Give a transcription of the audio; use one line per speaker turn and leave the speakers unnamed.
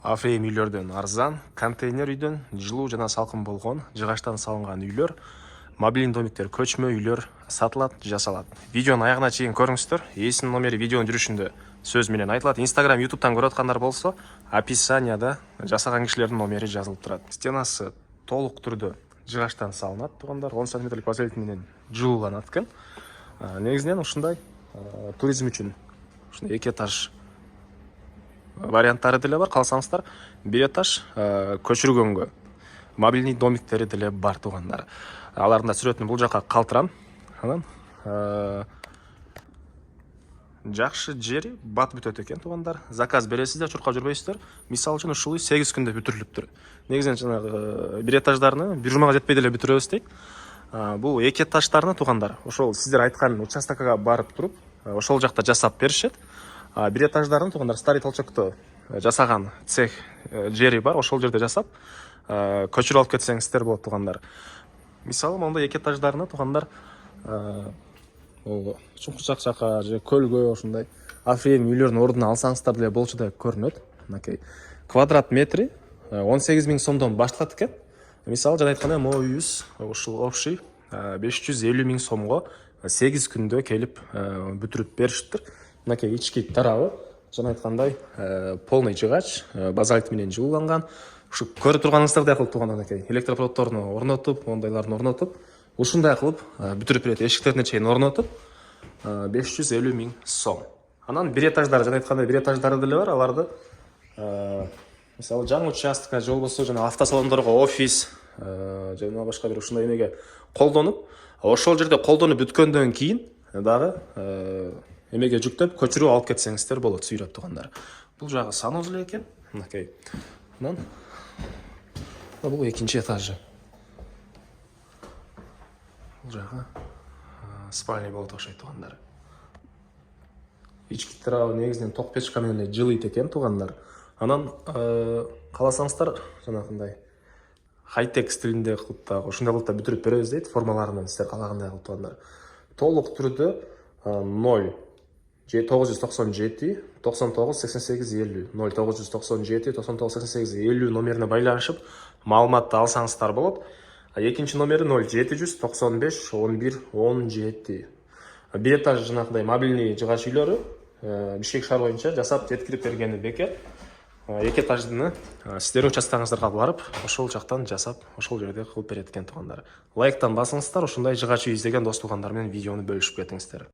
Афрейм үйлерден арзан, контейнер үйден жылуу жана салкын болгон, жыгачтан салынган үйлөр, мобилдик домиктер, көчмө үйлөр сатылат, жасалат. Видеонун аягына чейин көрүңүздөр. Ээсинин номери видеонун жүрүшүндө сөз менен айтылат. Instagram, YouTube'тан көрүп аткандар болсо, описанияда жасаган кишилердин номери жазылып турат. Стенасы толук түрдө жыгачтан салынат, туугандар. 10 см поселитель менен жылууланат экен. Негизинен ушундай туризм үчүн ушундай эки этаж варианттары деле бар. Калсаңыздар, бир этаж көчүргөнгө мобильный домиктери деле бар, туугандар. Алардын да сүрөтүн бул жака калтырам. Анан жакшы жери бат бүтөт экен, туугандар. Заказ бересиздер, чуркап жүрбөйсүздөр. Мисалы үчүн ушул үй 8 күндө бүтүрүлүптүр. Негизинен жанагы бир этаждарны бир жумага жетпей деле бүтүрөбүз дейт. Бул эки этаждарны, туугандар, ошол сиздер айткан участкага барып туруп, ошол жакта жасап беришет. Бир этаждарын, туугандар, старый толчокто жасаган цех жери бар, ошол жерде жасап көчүрүп алып кетсеңиздер болот, туугандар. Мисалы, мондай эки этаждарны, туугандар, чуңкурчак жака же көлгө ошундай Афрейм үйлөрдүн ордуна алсаңыздар деле болчу деп көрүнөт. Мынакей квадрат метри 18 000 сомдон башталат экен. Мисалы, жана айткандай, могу үйүбүз ушул общий 550 000 сомго 8 күндө келип бүтүрүп беришиптир. Мынакей ички тарабы, жана айткандай, полный жыгач, базальт менен жылууланган. Ушу көрүп турганыңыздардай кылып, туугандар, мынакей электропроводдорун орнотуп, ондайларын орнотуп, ушундай кылып бүтүрүп берет. Эшиктерине чейин орнотуп 550 000 сом. Анан бир этаждары, жана айткандай, бир этаждары деле бар. Аларды мисалы жаңы участка же болбосо жана автосалондорго, офис жана башка бир ушундай эмеге колдонуп, ошол жерде колдонуп бүткөндөн кийин дагы эмеге жүктөп көчүрүп алып кетсеңиздер болот, сүйрөп, туугандар. Бул жагы санузел экен. Мынакей. Анан бул экинчи этажы. Бул жагы спальня болот окшойт, туугандар. Ички тарабы негизинен ток печка менен жылыйт экен, туугандар. Анан кааласаңыздар, жанагындай хай-тек стилинде кылып дагы ушундай кылып да бүтүрүп беребиз дейт, формаларынан сиздер каалагандай кылып, туугандар. Толук түрдө 0 997 99 88 50 0 997 99 88 50 номерине байланышып маалыматты алсаңыздар болот. Экинчи номери 0 795 11 17. Бир этаж жанагындай мобильный жыгач үйлөрү Бишкек шаар боюнча жасап жеткирип бергени бекер. Эки этаждыны сиздердин участогуңуздарга барып, ошол жактан жасап, ошол жерде кылып берет экен, туугандар. Лайктан басыңыздар, ушундай жыгач үй издеген дос туугандар менен видеону бөлүшүп кетиңиздер.